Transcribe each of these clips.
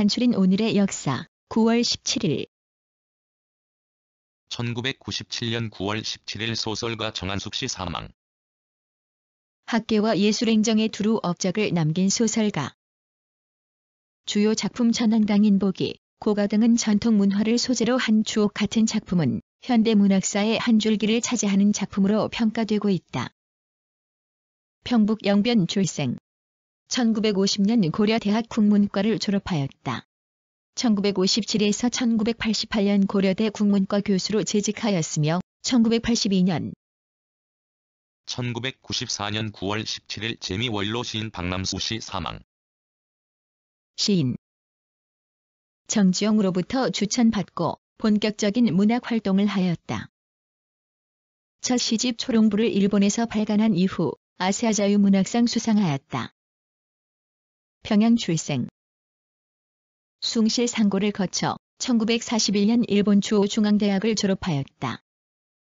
간추린 오늘의 역사. 9월 17일 1997년 9월 17일 소설가 정한숙 씨 사망. 학계와 예술행정의 두루 업적을 남긴 소설가. 주요 작품 천황당인보기, 고가 등은 전통 문화를 소재로 한 주옥 같은 작품은 현대문학사의 한 줄기를 차지하는 작품으로 평가되고 있다. 평북 영변 출생. 1950년 고려대학 국문과를 졸업하였다. 1957에서 1988년 고려대 국문과 교수로 재직하였으며 1982년 1994년 9월 17일 재미원로 시인 박남수 씨 사망. 시인 정지용으로부터 추천받고 본격적인 문학 활동을 하였다. 첫 시집 초롱부를 일본에서 발간한 이후 아시아 자유문학상 수상하였다. 평양 출생. 숭실 상고를 거쳐 1941년 일본 주오중앙대학을 졸업하였다.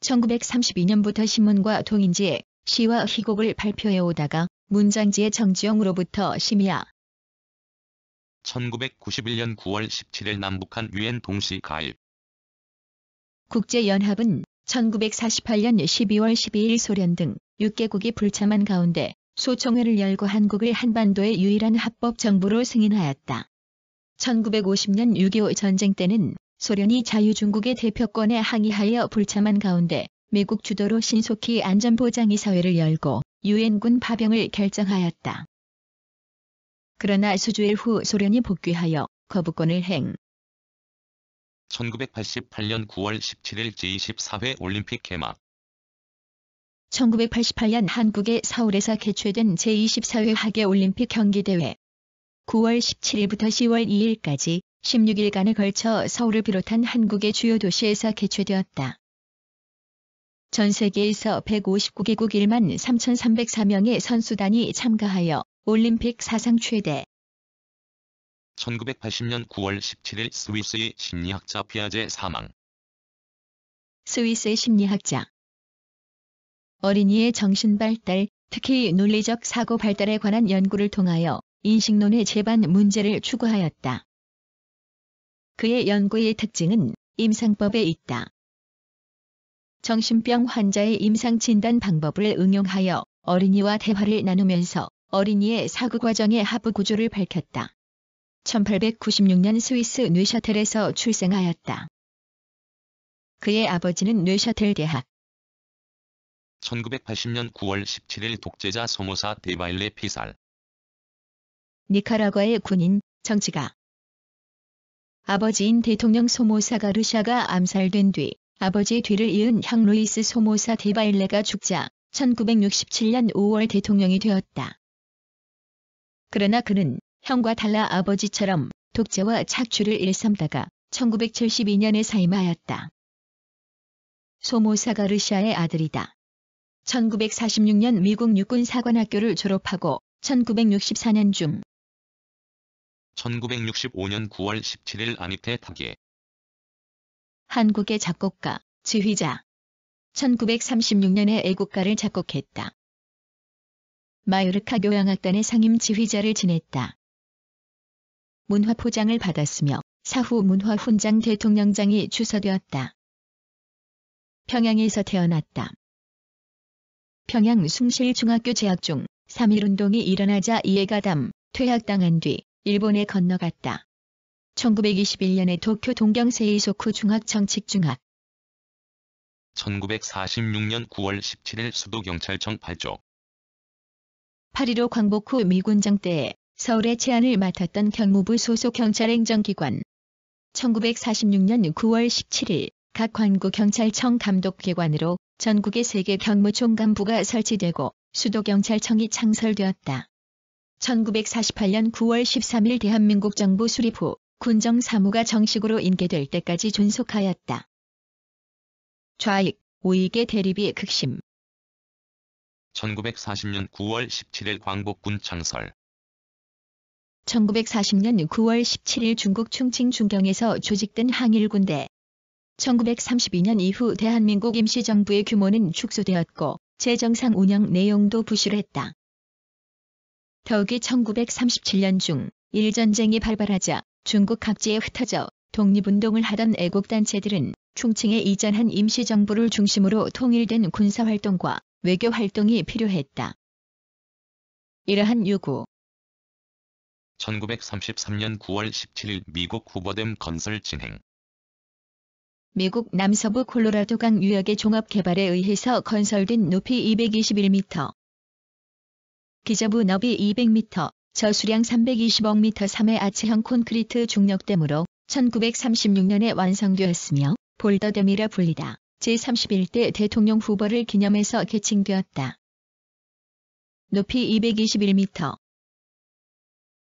1932년부터 신문과 동인지에 시와 희곡을 발표해 오다가 문장지의 정지용으로부터 심야 1991년 9월 17일 남북한 유엔 동시 가입. 국제연합은 1948년 12월 12일 소련 등 6개국이 불참한 가운데 소총회를 열고 한국을 한반도의 유일한 합법 정부로 승인하였다. 1950년 6.25 전쟁 때는 소련이 자유중국의 대표권에 항의하여 불참한 가운데 미국 주도로 신속히 안전보장이사회를 열고 유엔군 파병을 결정하였다. 그러나 수주일 후 소련이 복귀하여 거부권을 행. 1988년 9월 17일 제24회 올림픽 개막. 1988년 한국의 서울에서 개최된 제24회 하계올림픽 경기대회. 9월 17일부터 10월 2일까지 16일간에 걸쳐 서울을 비롯한 한국의 주요 도시에서 개최되었다. 전 세계에서 159개국 1만 3,304명의 선수단이 참가하여 올림픽 사상 최대. 1980년 9월 17일 스위스의 심리학자 피아제 사망. 스위스의 심리학자. 어린이의 정신 발달, 특히 논리적 사고 발달에 관한 연구를 통하여 인식론의 재반 문제를 추구하였다. 그의 연구의 특징은 임상법에 있다. 정신병 환자의 임상 진단 방법을 응용하여 어린이와 대화를 나누면서 어린이의 사고 과정의 하부 구조를 밝혔다. 1896년 스위스 뇌샤텔에서 출생하였다. 그의 아버지는 뇌샤텔 대학. 1980년 9월 17일 독재자 소모사 데바일레 피살. 니카라과의 군인, 정치가. 아버지인 대통령 소모사 가르샤가 암살된 뒤 아버지의 뒤를 이은 형 루이스 소모사 데바일레가 죽자 1967년 5월 대통령이 되었다. 그러나 그는 형과 달라 아버지처럼 독재와 착취를 일삼다가 1972년에 사임하였다. 소모사 가르샤의 아들이다. 1946년 미국 육군 사관학교를 졸업하고 1964년 중 1965년 9월 17일 안희태 타계. 한국의 작곡가, 지휘자. 1936년에 애국가를 작곡했다. 마요르카 교향악단의 상임 지휘자를 지냈다. 문화포장을 받았으며 사후 문화훈장 대통령장이 주서되었다. 평양에서 태어났다. 평양 숭실중학교 재학 중 3.1운동이 일어나자 이해가담, 퇴학당한 뒤 일본에 건너갔다. 1921년에 도쿄 동경세이소쿠 중학정칙중학. 1946년 9월 17일 수도경찰청 발족. 8.15 광복 후 미군정 때에 서울의 치안을 맡았던 경무부 소속 경찰행정기관. 1946년 9월 17일 각 관구경찰청 감독기관으로 전국의 3개 경무총감부가 설치되고 수도경찰청이 창설되었다. 1948년 9월 13일 대한민국 정부 수립 후 군정사무가 정식으로 인계될 때까지 존속하였다. 좌익, 우익의 대립이 극심. 1940년 9월 17일 광복군 창설. 1940년 9월 17일 중국 충칭 중경에서 조직된 항일군대. 1932년 이후 대한민국 임시정부의 규모는 축소되었고 재정상 운영 내용도 부실했다. 더욱이 1937년 중 일전쟁이 발발하자 중국 각지에 흩어져 독립운동을 하던 애국단체들은 충칭에 이전한 임시정부를 중심으로 통일된 군사활동과 외교활동이 필요했다. 이러한 요구. 1933년 9월 17일 미국 후버댐 건설 진행. 미국 남서부 콜로라도강 유역의 종합개발에 의해서 건설된 높이 221m, 기저부 너비 200m, 저수량 320억 미터 3의 아치형 콘크리트 중력댐으로 1936년에 완성되었으며 볼더댐이라 불리다 제31대 대통령 후보를 기념해서 개칭되었다. 높이 221m,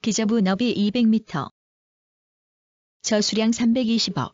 기저부 너비 200m, 저수량 320억,